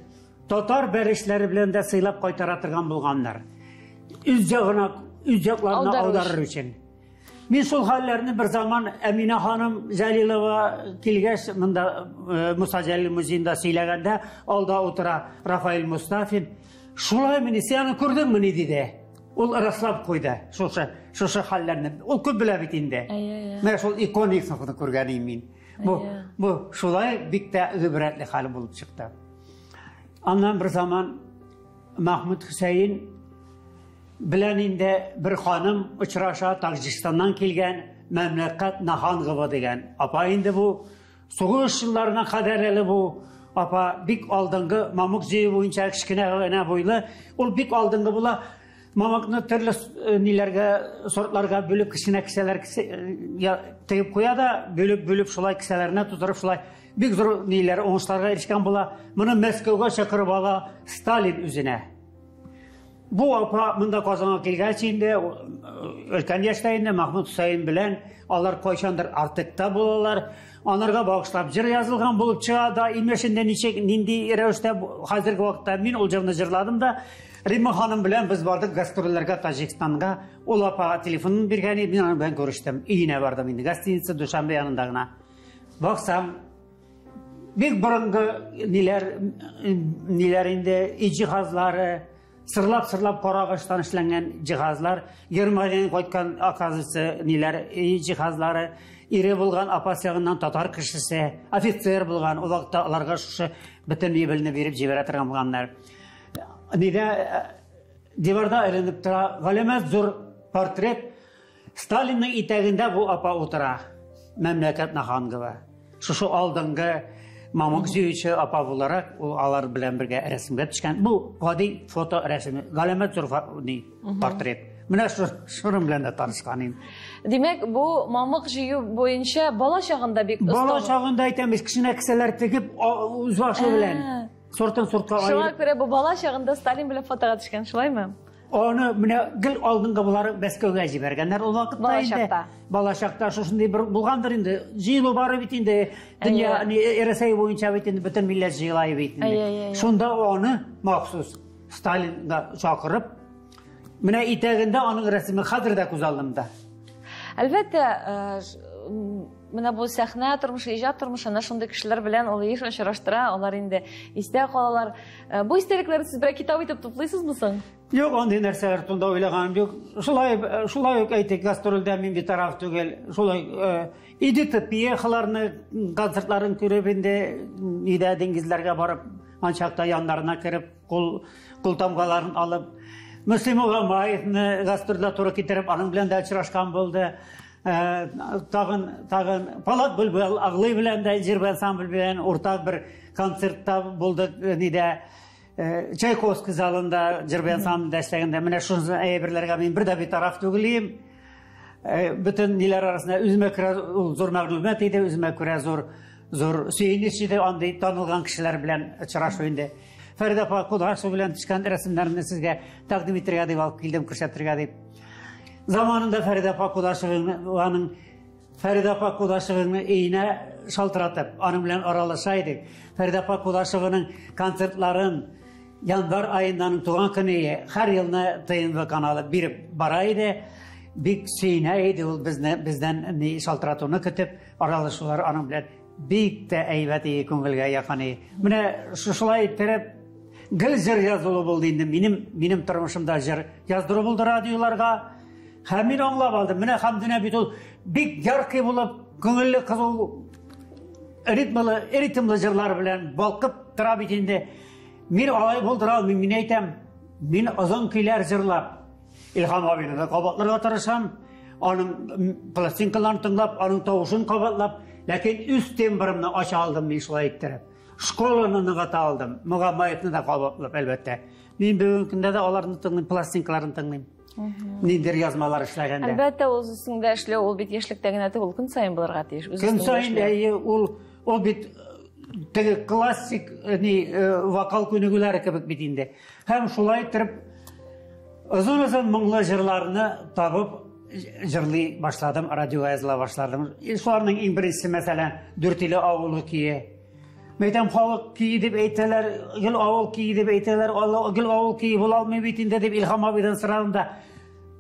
Speaker 2: татар бәрешләре белән дә сыйлап кайтара торган булганнар. Үз якларына аударыр өчен. Мин шул хәлләрне бер заман Әминә ханым Җәлилова килгәч, монда Муса Җәлил музейында сөйләгәндә, алда утыра Рафаил Мустафин. Шулай мин сине күрдемме диде. Ул раслап куйды. Шушы хәлләрне. Ул күп белә бит инде. Менә шул Иконниковны күргәнем мин. Бу шулай бик тә гыйбрәтле хәл булып чыкты. Аннан бер заман Махмуд Хусейн белән инде бер ханым очраша, Таҗикстаннан килгән, мәмләкәт Нахангова дигән. Апа инде бу сугыш елларына кадәр әле бу апа бик алдынгы мамык җыю буенча кичкенә генә буйлы. Ул бик алдынгы була. Мамыкны төрле ниләргә, сортларга бүлеп киченә кисәләр тыеп куя да, бүлеп шулай кисәләренә тутырып шулай бик зур ниләр уңышларга ирешкән була. Моны Мәскәүгә чакырып ала Сталин үзенә. Бу апа монда Казанга килгәч инде, өлкән яшьтә инде Махмуд Хусейн белән алар кайчандыр артыкта булалар. Анарга багышлап җыр язылган булып чыга да, имешендә нинди рәвештә хәзерге вакытта мин ул җырны җырладым да, Римма ханым белән без бардык гастрольләргә Таҗикстанга. Ул апа телефонын биргән иде, мин аның белән күрештем. Өенә бардым инде, гостиница Душанбе янында гына. Баксам, бик борынгы ниләр инде, җиһазлары, сырлап карагачтан эшләнгән җиһазлар, Германиядән кайткан оказывается ниләр җиһазлары, ире булган апасы ягыннан татар кешесе, офицер булган, ул вакытта аларга шушы бөтен мебелне биреп җибәрә торган булганнар. Диварда эленеп тора, галәмәт зур портрет. Сталинның итәгендә бу апа утыра, мәмләкәт Нахангова. Шушы алдынгы мамык җыючы апа буларак, ул алар белән бергә рәсемгә төшкән. Бу гади фото рәсеме, галәмәт зур портрет. Менә шуның белән дә танышкан идем.
Speaker 1: Димәк, бу мамык җыю буенча бала чагында бик оста.
Speaker 2: Бала чагында әйтәмез, киченә кисәләр тегеп үз башы белән. Сортка айырып.
Speaker 1: Шуңа күрә бу бала чагында Сталин белән фотога төшкән, шулаймы?
Speaker 2: Аны менә гел алдынгы булары Мәскәүгә җибәргәннәр. Ул вакытта инде бала чакта шушындый бер булгандыр инде. Җыелу бары бит инде. Дөнья Россия буенча бит инде бөтен милләт җыелай бит инде. Шунда аны махсус Сталинга чакырып, менә итәгендә аның рәсеме хәзер дә күз алдымда.
Speaker 1: Әлбәттә, менә бу сәхнә тормышы, иҗат тормышына шундый кешеләр белән ул еш очраштыра, алар инде истә калалар. Бу истәлекләрне сез бер китап итеп туплыйсызмы соң?
Speaker 2: Юк, андый нәрсәләр турында уйлаганым юк. Шулай ук әйтик, гастрольдә мин битараф түгел. Шулай идитеп пьехаларны, концертларын күреп инде, нидә диңгезләргә барып, анчакта яннарына кереп, кул тамгаларын алып, Мөслим Угамаевны гастрольдә туры китереп, аның белән дә очрашкан булды. Тагын Палат Бөлбөл Аглый белән дә җыр ансамбль белән уртак бер концертта булды, нидә Чайковский залында җыр ансамбльдә эшләгәндә, менә шуны әйберләргә мин бер дә битараф түгел. Бөтен ниләр арасында үземә күрә зур мәгълүмат иде, үземә күрә зур сөенеч иде, андый танылган кешеләр белән очрашу инде. Фәридә апа Кудашева белән төшкән рәсемнәрне сезгә тәкъдим итәргә дип алып килдем, күрсәтергә дип. Заманында Фәридә апа Кудашеваның өенә шалтыратып, аның белән аралаша идек. Фәридә апа Кудашеваның концертларын январь айынданың туган көне һәр елны ТНВ каналы биреп бара иде. Бик сөенә иде ул бездән шалтыратуны көтеп, аралашулар аның белән бик тә әйбәт иде, күңелгә якын иде. Менә шулай итеп гел җыр язылу булды инде. Минем тормышымда җыр яздыру булды радиоларга. Һәм мин аңлап алдым. Менә Хәмдүнә бит ул бик яркый булып, күңелле кызыл ритмлы җырлар белән балкып тора бит инде. Мин алай булдыра алмыйм, мин әйтәм. Мин озын көйләр җырлап, Илһам абыйны да кабатларга тырышам. Аның пластинкаларын тыңлап, аның тавышын кабатлап, ләкин үз тембрымны ача алдым мин шулай иттереп. Школаны ныгыта алдым. Мөгаммаевны да кабатлап, әлбәттә. Мин бүгенге көндә дә аларны тыңлыйм, пластинкаларын тыңлыйм. Ниндер язмалар эшләгәндә.
Speaker 1: Әлбәттә, үз өстендә эшләү ул бит яшьлектә генә түгел, көн саен булырга тиеш.
Speaker 2: Көн саен ул бит теге классик вокал күнегүләре кебек бит инде. Һәм шулай итеп озын моңлы җырларны табып җырлый башладым, радиога языла башладым. Шуларның иң беренчесе мәсәлән Дүртиле авылы кие. Мәйтәм халык кие дип әйтәләр, гел авыл кие дип әйтәләр, гел авыл кие була алмый бит инде дип Илһам абыйдан сорадым да.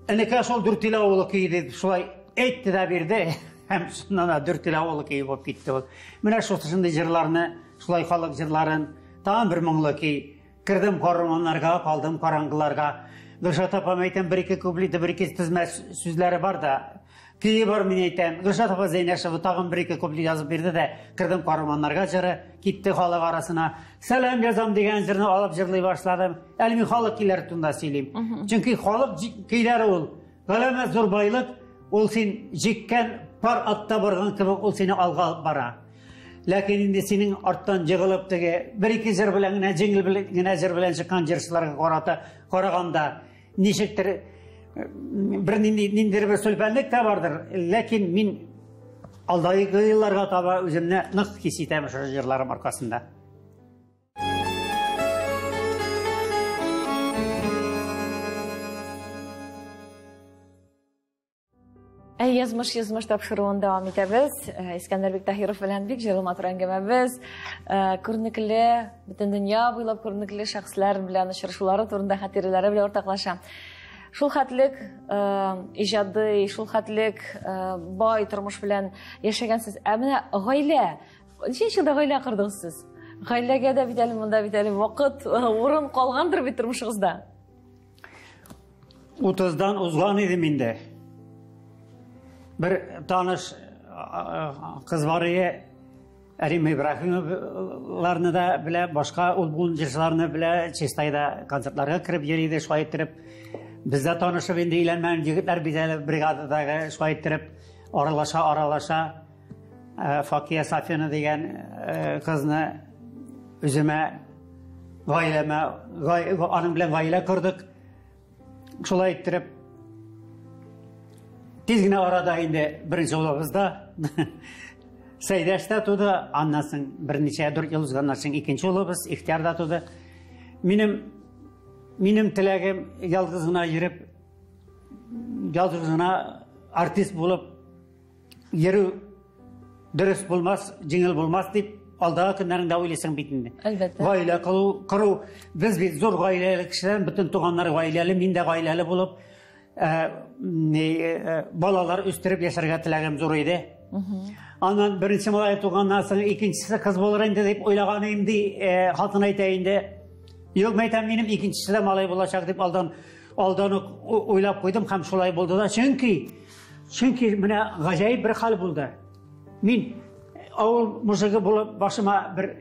Speaker 2: Энекә шул Дүртиле авылы кие дип шулай әйтте дә бирде. Һәм шуннан Дүртиле авылы кие булып китте ул. Менә шушындый җырларны, шулай халык җырларын, тагын бер моңлы кие. Кирдем карманнарга, калдым караңгыларга. Гөлшат апам әйтәм, бер-ике куплеты, бер-ике тезмә сүзләре бар да. Кие бар мин әйтәм. Гөлшат апа Зәйнәшева тагын бер-ике куплет язып бирде дә, кирдем карманнарга җыры, китте халык арасына. Сәлам язам дигән җырны алып җырлый башладым. Әле мин халык киләр турында сөйлим. Чөнки халык киләре ул. Галәмәт зур байлык, ул син җиккән пар атта барган кебек ул сине алга бара. Ләкин инде синең арттан җыгылып теге бер-ике җыр белән генә, җиңел генә җыр белән чыккан җырчыларга караганда ничектер бер ниндидер бер сөлпәнлек тә бардыр. Ләкин мин алдагы елларга таба үземне нык хис итәм шул җырларым аркасында.
Speaker 1: Язмыш тапшыруын дәвам итәбез. Искәндәрбек Таһиров белән бик җылы матур әңгәмәбез. Күренекле, бөтен дөнья буйлап күренекле шәхесләр белән очрашулары турында хатирәләре белән уртаклаша. Шул хәтлек иҗады, шул хәтлек бай тормыш белән яшәгәнсез. Ә менә гаилә, ничә елда гаилә кырдыгыз сез? Гаиләгә дә бит әле монда бит әле вакыт, урын калгандыр бит тормышыгызда.
Speaker 2: 30дан узган идем инде. Bir tanış kız var ya, Erim Ibrahimовларны да белә, башка ул булынчыларны белә, Чистайда концертларга кирип йөрийди, шулай итеп. Бездә танышып инде өйләнгән егетләр бит әле бригададагы, шулай итеп аралаша Факия Сафина дигән кызны үземә гаиләмә, аның белән гаилә курдык. Шулай итеп Тиз генә арада инде беренче улыбызда Сәйдәштә туды, аннан соң берничә 4 ел узганнан соң икенче улыбыз Ихтиярда туды. Минем теләгем ялгыз гына йөреп, ялгыз гына артист булып йөрү дөрес булмас, җиңел булмас дип алдагы көннәрендә уйлыйсың бит инде.
Speaker 1: Әлбәттә.
Speaker 2: Гаилә кору, без бит зур гаиләле кешеләр, бөтен туганнар гаиләле, мин дә гаиләле булып балалар үстереп яшәргә теләгем зур иде. Аннан беренче малай туганнан соң икенчесе кыз булыр инде дип уйлаган инде, хатын әйтә инде. Юк, мәйтәм, минем икенчесе дә малай булачак дип алдан уйлап куйдым һәм шулай булды да. Чөнки менә гаҗәеп бер хәл булды. Мин авыл мужигы булып башыма бер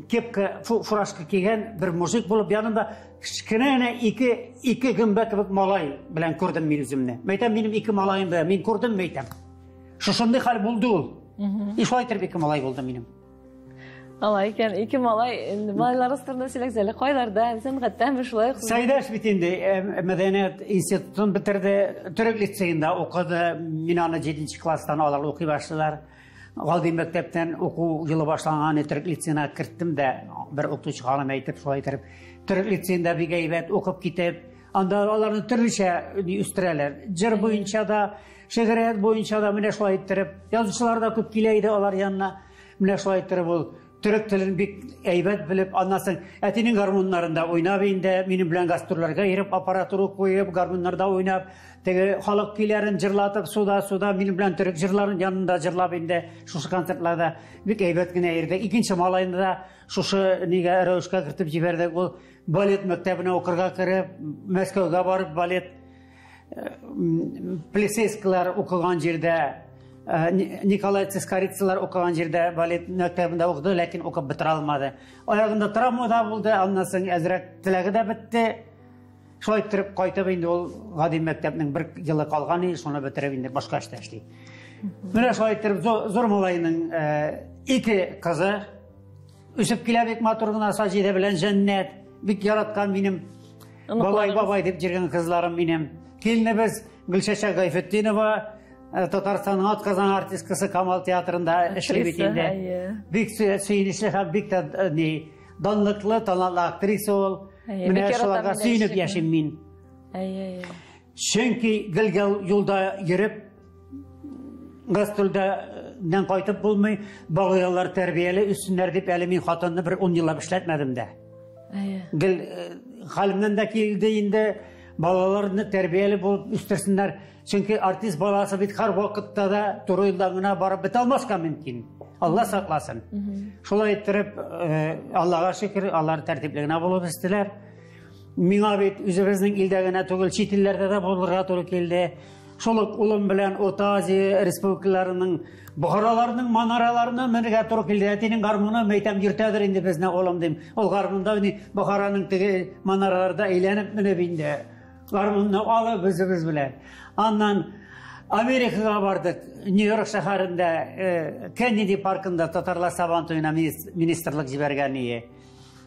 Speaker 2: кепка, фуражка кигән бер мужик булып янында кечкенә ике гөмбә кебек малай белән күрдем мин үземне. Мәйтәм, минем ике малаем да, мин күрдем, мәйтәм. Шушындый хәл булды ул. Шулай итеп ике малай булды минем.
Speaker 1: Алай икән, ике малай, малайларыбыз турында сөйләсәле, кайларда, сәнгатьтәме шулай?
Speaker 2: Сәйдәш бит инде мәдәният институтын бетерде, төрек лицейында укыды. Мин аны 7нче класстан алып укый башлыйлар. Галди мәктәптән уку елы башланган төрек лицейына кирттем дә, бер укытучы ханым әйтеп шулай итеп, төрек лицейында бик әйбәт укып китеп, анда аларны төрлечә үстерәләр. Җыр буенча да, шигърият буенча да менә шулай итеп, язучылар да күп килә иде алар янына. Менә шулай итеп ул төрек телен бик әйбәт белеп, аннан соң әтинең гармуннарында уйнап инде, минем белән гастрольләргә йөреп, аппаратура куеп, гармуннарда уйнап, теге халык көйләрен җырлатып, суда минем белән төрек җырларын янында җырлап инде, шушы концертларда бик әйбәт кенә йөрде. Икенче малайны да шушы нигә рәвешкә кертеп җибәрдек. Ул балет мәктәбенә укырга кереп, Мәскәүгә барып балет Плесецкалар укыган җирдә, Николай Цискорицалар укыган җирдә балет мәктәбендә укыды, ләкин укып бетерә алмады. Аягында травмада булды, аннан соң әзрәк теләге дә бетте. Шулай итеп кайтып инде ул гади мәктәпнең 1 елы калган иде, шуны бетереп инде башка эштә эшли. Менә шулай итеп зур малайның 2 кызы үсеп килә, бик матур гына Саҗидә белән Җәннәт, бик яраткан минем бабай дип йөргән кызларым минем. Килнебез Гөлшәчә Гайфетдинова, Татарстанның атказан артисткасы Камал театрында эшли бит инде. Бик сөенечле һәм бик данлыклы, талантлы актриса ул. Менә шуларга сөенеп яшим мин. Чөнки гел юлда йөреп, гастрольдән кайтып булмый, балалар тәрбияле үссеннәр дип әле мин хатынны 10 еллап эшләтмәдем дә. Гел хәлемнән дә килде инде, балаларны тәрбияле булып үстерсеннәр. Чөнки артист баласы бит һәр вакытта да туры юлда гына барып бетә алмаска мөмкин. Алла сакласын. Шулай итеп, Аллага шөкер, алар тәртипле генә булып үстеләр. Миңа бит үзебезнең илдә генә түгел, чит илләрдә дә булырга туры килде. Шул ук улым белән Орта Азия республикаларының Бохараларның манараларына менергә туры килде. Әтинең гармуны мәйтәм йөртәдер инде безне улым дим. Ул гармунда Бохараның теге манараларда әйләнеп менеп инде. Гармунны алып үзебез белән. Аннан Америкага бардык. Нью-Йорк шәһәрендә Кеннеди паркында татарлар сабан туена министрлык җибәргән иде.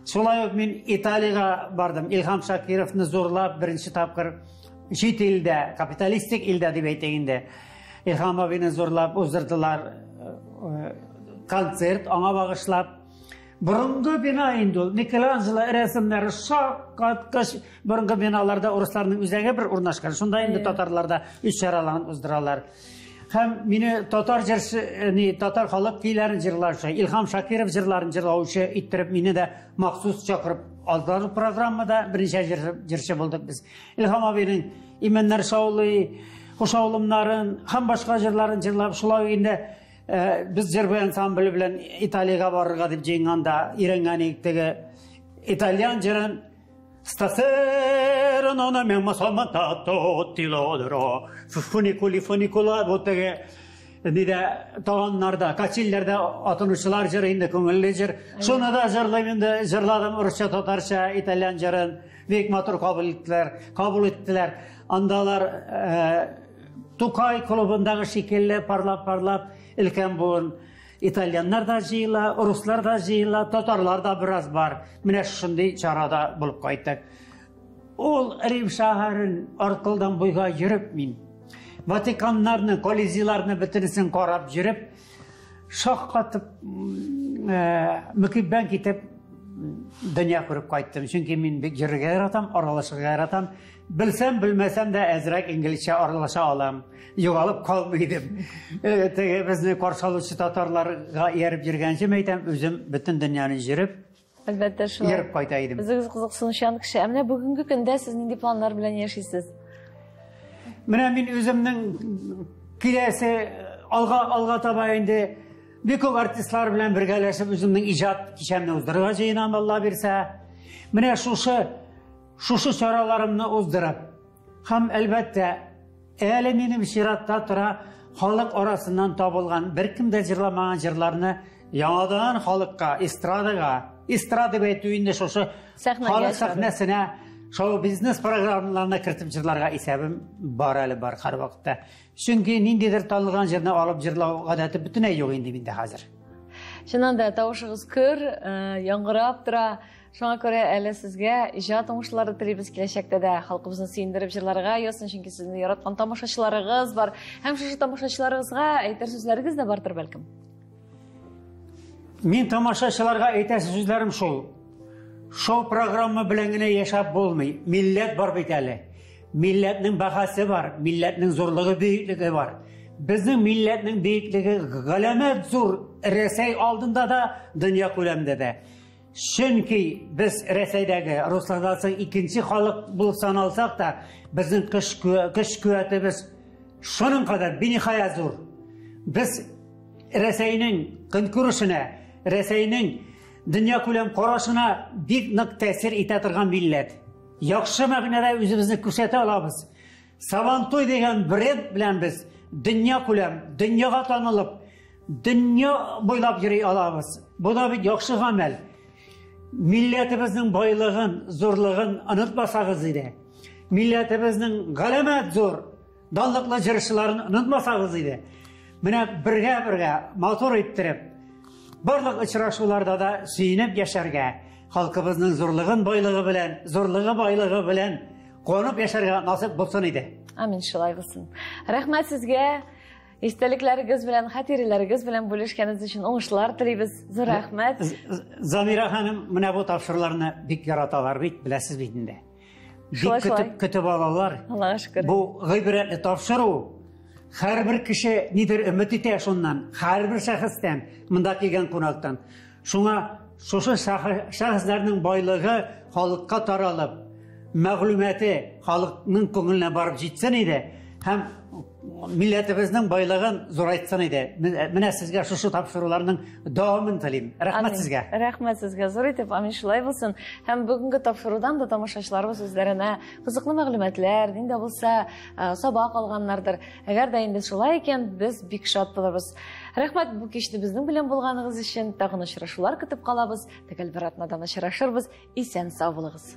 Speaker 2: Шулай ук мин Италиягә бардым. Илһам Шакировны зурлап беренче тапкыр чит илдә, капиталистик илдә дип әйтәгәндә, Илһам абыйны зурлап уздырдылар концерт, аңа багышлап. Борынгы бина инде ул, Микеланджело рәсемнәре шаккаткыч борынгы биналарда урысларның үзәге бер урнашкан. Шунда инде татарларда үз чараларын уздыралар. Һәм мине татар җырчы, татар халык көйләрен җырлаучы, Илһам Шакиров җырларын җырлаучы иттереп мине дә махсус чакырып алдылар программада. Беренче җырчы булдык без. Илһам абыйның Имәннәр шаулый, Хушаулымнарын һәм башка җырларын җырлап, шулай инде biz җыр ансамбле белән Италиягә барырга дип җыйнганда өйрәнгән идек теге итальян җырын. Stasera non abbiamo salvato ti lodro funicula bu teге тағаннарда, качилләрдә атынучылар җыры инде күңелле җыр. Шуны да җырлыйм инде, җырладым урысча, татарча, итальян җырын. Бик матур кабул иттеләр. Андалар Тукай клубындагы шикелле парлап өлкән буын. Итальяннар да җыела, руслар да җыела, татарлар да бераз бар. Менә шундый чарада булып кайттык. Ул Рим шәһәрен аркылдан буйга йөреп мин Ватиканнарны, колизийларны бөтенесен карап йөреп, шаккатып мөкиббән китеп дөнья күреп кайттым. Чөнки мин бик йөрергә яратам, аралашырга яратам. Белсәм, белмәсәм дә әзрәк инглизчә аралаша алам. Югалып калмыйдым. Теге безне каршылаучы татарларга ияреп йөргәнче мәйтәм, үзем бөтен дөньяны йөреп,
Speaker 1: әлбәттә шулай.
Speaker 2: Йөреп кайта идем.
Speaker 1: Үзегез кызыксынучан кеше. Менә бүгенге көндә сез нинди планнар белән яшисез?
Speaker 2: Менә мин үземнең киләсе алга таба инде бик күп артистлар белән бергәләшеп үземнең иҗат кичәмне уздырырга җыенам, Алла бирсә. Менә шушы чараларымны уздырып, һәм әлбәттә әле минем чиратта тора халык арасыннан табылган беркем дә җырламаган җырларны яңадан халыкка, эстрада әйтү инде шушы халык сәхнәсенә, шоу-бизнес программаларына кертеп җырларга исәбем бар әле бар һәр вакытта. Чөнки ниндидер танылган җырны алып җырлау гадәте бөтенләй юк инде миндә хәзер.
Speaker 1: Чыннан да тавышыгыз көр, яңгырап тора. Шуңа күрә әле сезгә иҗат уңышлары телибез, киләчәктә дә халкыбызны сөендереп җырларга ясын, чөнки сезнең яраткан тамашачыларыгыз бар. Һәм шушы тамашачыларыгызга әйтер сүзләрегез дә бардыр бәлкем.
Speaker 2: Мин тамашачыларга әйтәсе сүзләрем шул. Шоу программа белән генә яшәп булмый. Милләт бар бит әле. Милләтнең бәһасе бар, милләтнең зурлыгы, бөеклеге бар. Безнең милләтнең бөеклеге галәмәт зур, Рәсәй алдында да, дөнья күләмендә дә. Чөнки без Рәсәйдәге, руслардан соң икенче халык булып саналсак та, безнең көч куәтебез шуның кадәр бинихая зур. Без Рәсәйнең көнкүрешенә, Рәсәйнең дөнья күләм карашына бик нык тәэсир итә торган милләт. Яхшы мәгънәдә үзебезне күрсәтә алабыз. Сабантуй деген бренд белән без дөнья күләм, дөньяга танылып, дөнья буйлап йөри алабыз. Бу да бит яхшы гамәл. Милләтебезнең байлыгын, зурлыгын онытмасагыз иде. Милләтебезнең галәмәт зур, данлыклы җырчыларын онытмасагыз иде. Менә бергә мотор иттереп, барлык очрашуларда да сөйнеп яшәргә, халкыбызның зурлыгын байлыгы белән, зурлыгы байлыгы белән конып яшәргә насыйп булсын иде.
Speaker 1: Амин, шулай булсын. Рәхмәт сезгә. Истәлекләрегез белән, хатирәләрегез белән бүлешкәнегез өчен уңышлар телибез. Зур рәхмәт.
Speaker 2: Замира ханым, менә бу тапшыруларны бик яраталар бит, беләсез бит инде. Бик көтеп алалар.
Speaker 1: Аллага шөкер.
Speaker 2: Бу гыйбрәтле тапшыру. Һәрбер кеше нидер өмет итә шуннан, һәрбер шәхестән, монда килгән кунактан. Шуңа шушы шәхесләрнең байлыгы халыкка таралып, мәгълүматы халыкның күңеленә барып җитсен иде, һәм милләтебезнең байлыгын зурайтсын иде. Менә сезгә шушы тапшыруларның дәвамын телим. Рәхмәт сезгә.
Speaker 1: Рәхмәт сезгә. Зур итеп, амин, шулай булсын. Һәм бүгенге тапшырудан да тамашачыларыбыз үзләренә кызыклы мәгълүматлар, инде булса сабак алганнардыр. Әгәр дә инде шулай икән, без бик шат булырбыз. Рәхмәт, бу кичне безнең белән булганыгыз өчен. Тагын очрашулар көтеп калабыз. Төгәл бер атнадан очрашырбыз. Исән сау булыгыз.